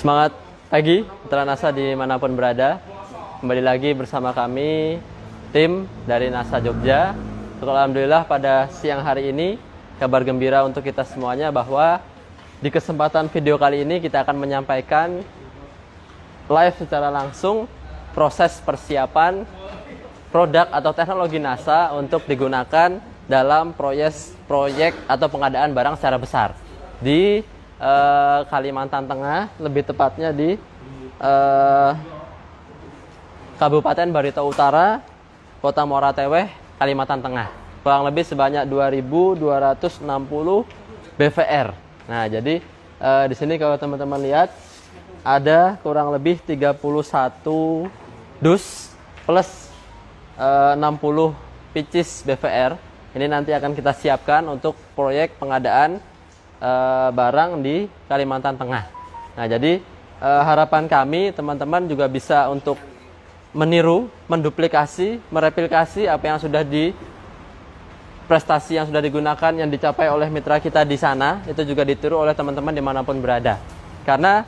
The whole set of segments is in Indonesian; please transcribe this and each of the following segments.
Semangat pagi Putra NASA dimanapun berada. Kembali lagi bersama kami tim dari NASA Jogja. Alhamdulillah pada siang hari ini kabar gembira untuk kita semuanya bahwa di kesempatan video kali ini kita akan menyampaikan live secara langsung proses persiapan produk atau teknologi NASA untuk digunakan dalam proyek atau pengadaan barang secara besar di Kalimantan Tengah, lebih tepatnya di Kabupaten Barito Utara, Kota Muara Teweh, Kalimantan Tengah. Kurang lebih sebanyak 2.260 BVR. Nah, jadi di sini kalau teman-teman lihat ada kurang lebih 31 dus plus 60 pieces BVR. Ini nanti akan kita siapkan untuk proyek pengadaan barang di Kalimantan Tengah. Nah, jadi harapan kami teman-teman juga bisa untuk meniru, menduplikasi, mereplikasi apa yang sudah prestasi yang sudah digunakan, yang dicapai oleh mitra kita di sana, itu juga ditiru oleh teman-teman dimanapun berada. Karena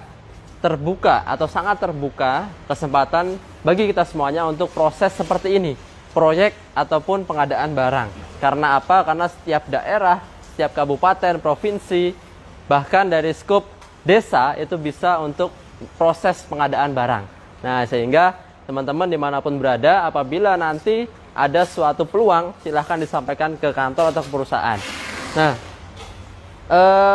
terbuka atau sangat terbuka kesempatan bagi kita semuanya untuk proses seperti ini, proyek ataupun pengadaan barang. Karena apa? Karena setiap daerah, setiap kabupaten, provinsi, bahkan dari skup desa itu bisa untuk proses pengadaan barang. Nah, sehingga teman-teman dimanapun berada, apabila nanti ada suatu peluang, silahkan disampaikan ke kantor atau ke perusahaan. Nah,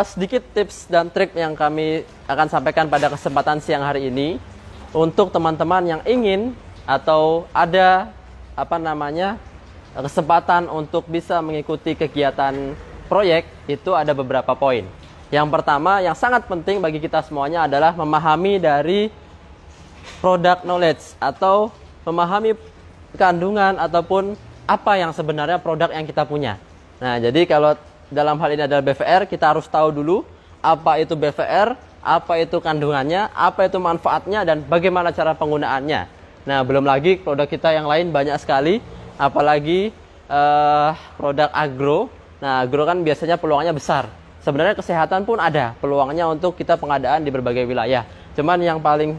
sedikit tips dan trik yang kami akan sampaikan pada kesempatan siang hari ini untuk teman-teman yang ingin atau ada kesempatan untuk bisa mengikuti kegiatan proyek, itu ada beberapa poin. Yang pertama yang sangat penting bagi kita semuanya adalah memahami dari product knowledge atau memahami kandungan ataupun apa yang sebenarnya produk yang kita punya. Nah, jadi kalau dalam hal ini adalah BVR, kita harus tahu dulu apa itu BVR, apa itu kandungannya, apa itu manfaatnya, dan bagaimana cara penggunaannya. Nah, belum lagi produk kita yang lain banyak sekali, apalagi produk agro. Nah, agro kan biasanya peluangnya besar. Sebenarnya kesehatan pun ada peluangnya untuk kita pengadaan di berbagai wilayah. Cuman yang paling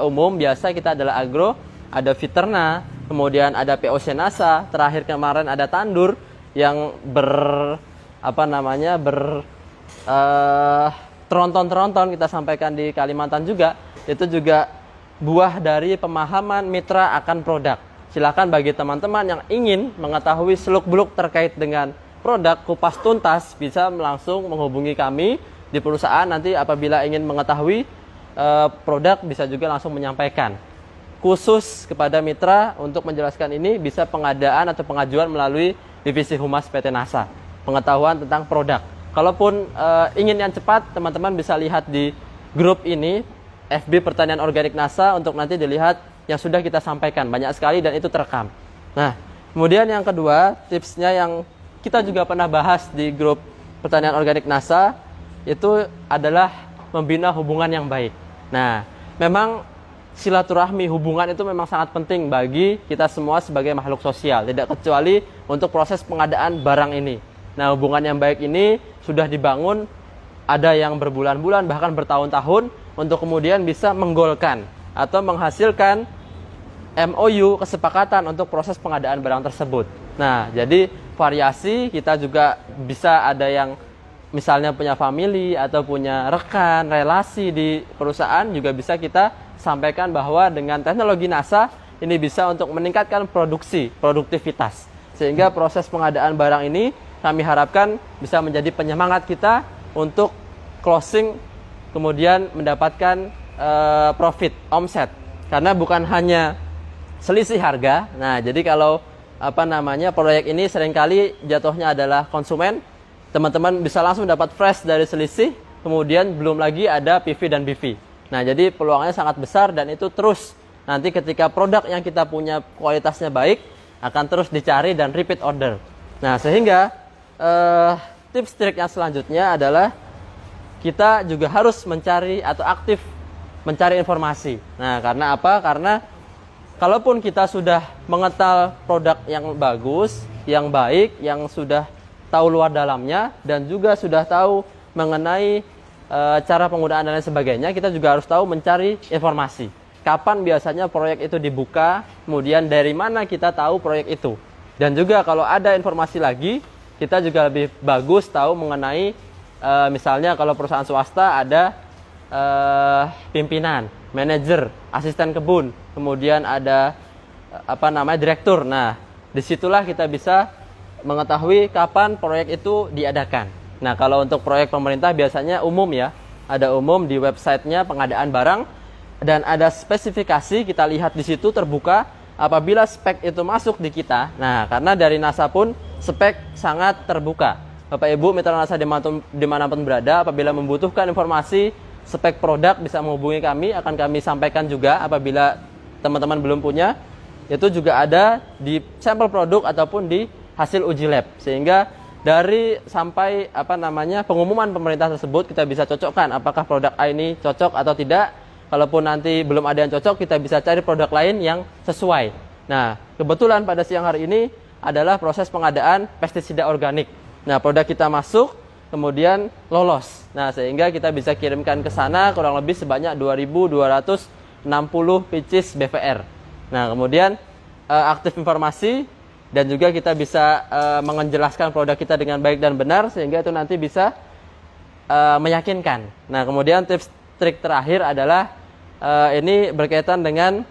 umum biasa kita adalah agro, ada Viterna, kemudian ada POC NASA, terakhir kemarin ada Tandur yang teronton kita sampaikan di Kalimantan juga. Itu juga buah dari pemahaman mitra akan produk. Silakan bagi teman-teman yang ingin mengetahui seluk-beluk terkait dengan produk kupas tuntas, bisa langsung menghubungi kami di perusahaan. Nanti apabila ingin mengetahui produk, bisa juga langsung menyampaikan. Khusus kepada mitra untuk menjelaskan ini, bisa pengadaan atau pengajuan melalui divisi Humas PT NASA, pengetahuan tentang produk. Kalaupun ingin yang cepat, teman-teman bisa lihat di grup ini, FB Pertanian Organik NASA, untuk nanti dilihat yang sudah kita sampaikan. Banyak sekali dan itu terekam. Nah, kemudian yang kedua, tipsnya yang kita juga pernah bahas di grup Pertanian Organik NASA, itu adalah membina hubungan yang baik. Nah, memang silaturahmi, hubungan itu memang sangat penting bagi kita semua sebagai makhluk sosial, tidak kecuali untuk proses pengadaan barang ini. Nah, hubungan yang baik ini sudah dibangun, ada yang berbulan-bulan bahkan bertahun-tahun, untuk kemudian bisa menggolkan atau menghasilkan MOU, kesepakatan untuk proses pengadaan barang tersebut. Nah, jadi variasi kita juga bisa ada yang misalnya punya family atau punya rekan, relasi di perusahaan, juga bisa kita sampaikan bahwa dengan teknologi NASA ini bisa untuk meningkatkan produktivitas. Sehingga proses pengadaan barang ini kami harapkan bisa menjadi penyemangat kita untuk closing, kemudian mendapatkan profit, omset. Karena bukan hanya selisih harga. Nah, jadi kalau proyek ini seringkali jatuhnya adalah konsumen, teman-teman bisa langsung dapat fresh dari selisih, kemudian belum lagi ada PV dan BV. Nah, jadi peluangnya sangat besar, dan itu terus nanti ketika produk yang kita punya kualitasnya baik, akan terus dicari dan repeat order. Nah, sehingga tips trik yang selanjutnya adalah kita juga harus mencari atau aktif mencari informasi. Nah, karena apa? Karena kalaupun kita sudah mengenal produk yang bagus, yang baik, yang sudah tahu luar dalamnya, dan juga sudah tahu mengenai cara penggunaan dan lain sebagainya, kita juga harus tahu mencari informasi. Kapan biasanya proyek itu dibuka, kemudian dari mana kita tahu proyek itu. Dan juga kalau ada informasi lagi, kita juga lebih bagus tahu mengenai misalnya kalau perusahaan swasta ada pimpinan, manajer, asisten kebun, kemudian ada direktur. Nah, disitulah kita bisa mengetahui kapan proyek itu diadakan. Nah, kalau untuk proyek pemerintah biasanya umum ya, ada umum di websitenya pengadaan barang dan ada spesifikasi, kita lihat di situ terbuka. Apabila spek itu masuk di kita, nah karena dari NASA pun spek sangat terbuka. Bapak Ibu mitra NASA dimanapun berada, apabila membutuhkan informasi spek produk bisa menghubungi kami, akan kami sampaikan juga. Apabila teman-teman belum punya, itu juga ada di sampel produk ataupun di hasil uji lab, sehingga dari sampai pengumuman pemerintah tersebut kita bisa cocokkan apakah produk A ini cocok atau tidak. Kalaupun nanti belum ada yang cocok, kita bisa cari produk lain yang sesuai. Nah, kebetulan pada siang hari ini adalah proses pengadaan pestisida organik. Nah, produk kita masuk, kemudian lolos. Nah, sehingga kita bisa kirimkan ke sana kurang lebih sebanyak 2.260 pieces BVR. Nah, kemudian aktif informasi dan juga kita bisa menjelaskan produk kita dengan baik dan benar, sehingga itu nanti bisa meyakinkan. Nah, kemudian tips trik terakhir adalah ini berkaitan dengan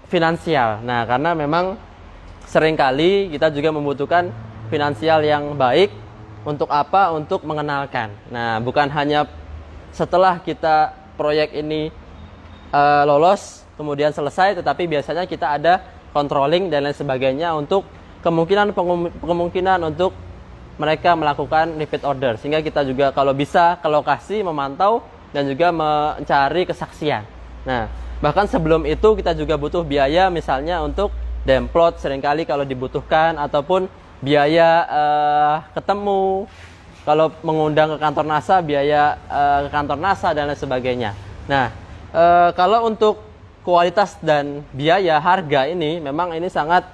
finansial. Nah, karena memang seringkali kita juga membutuhkan finansial yang baik. Untuk apa? Untuk mengenalkan. Nah, bukan hanya setelah kita proyek ini lolos, kemudian selesai, tetapi biasanya kita ada controlling dan lain sebagainya untuk kemungkinan untuk mereka melakukan repeat order. Sehingga kita juga kalau bisa ke lokasi memantau dan juga mencari kesaksian. Nah, bahkan sebelum itu kita juga butuh biaya misalnya untuk demplot seringkali kalau dibutuhkan, ataupun biaya ketemu, kalau mengundang ke kantor NASA, biaya ke kantor NASA dan lain sebagainya. Nah, kalau untuk kualitas dan biaya harga ini memang ini sangat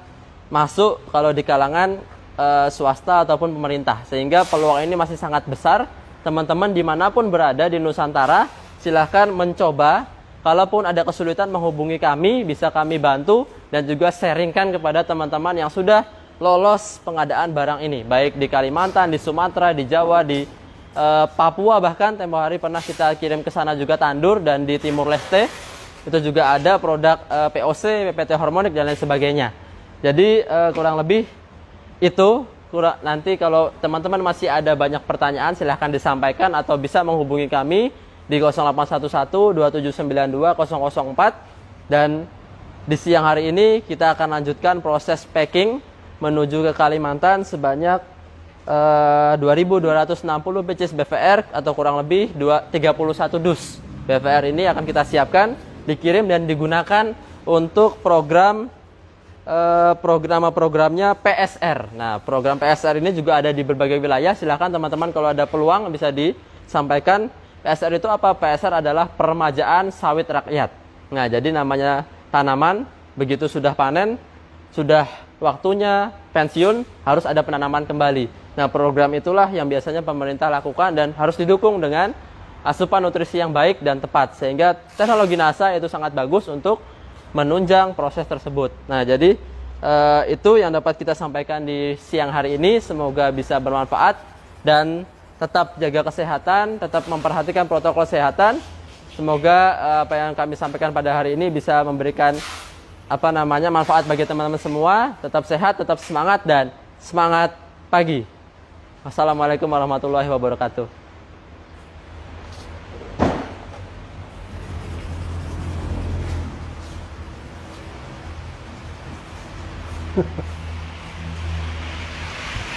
masuk kalau di kalangan swasta ataupun pemerintah, sehingga peluang ini masih sangat besar. Teman-teman dimanapun berada di Nusantara, silahkan mencoba. Kalaupun ada kesulitan menghubungi kami, bisa kami bantu dan juga sharingkan kepada teman-teman yang sudah lolos pengadaan barang ini, baik di Kalimantan, di Sumatera, di Jawa, di Papua, bahkan tempo hari pernah kita kirim ke sana juga tandur, dan di Timur Leste itu juga ada produk POC, PPT hormonik dan lain sebagainya. Jadi kurang lebih itu. Nanti kalau teman-teman masih ada banyak pertanyaan, silahkan disampaikan atau bisa menghubungi kami di 0811-2792-004. Dan di siang hari ini kita akan lanjutkan proses packing menuju ke Kalimantan sebanyak 2.260 pieces BVR atau kurang lebih 31 dus. BVR ini akan kita siapkan, dikirim dan digunakan untuk programnya PSR. Nah, program PSR ini juga ada di berbagai wilayah. Silahkan teman-teman kalau ada peluang bisa disampaikan. PSR itu apa? PSR adalah peremajaan sawit rakyat. Nah, jadi namanya tanaman, begitu sudah panen, sudah waktunya pensiun, harus ada penanaman kembali. Nah, program itulah yang biasanya pemerintah lakukan dan harus didukung dengan asupan nutrisi yang baik dan tepat. Sehingga teknologi NASA itu sangat bagus untuk menunjang proses tersebut. Nah, jadi itu yang dapat kita sampaikan di siang hari ini. Semoga bisa bermanfaat dan tetap jaga kesehatan, tetap memperhatikan protokol kesehatan. Semoga apa yang kami sampaikan pada hari ini bisa memberikan manfaat bagi teman-teman semua. Tetap sehat, tetap semangat, dan semangat pagi. Wassalamualaikum warahmatullahi wabarakatuh.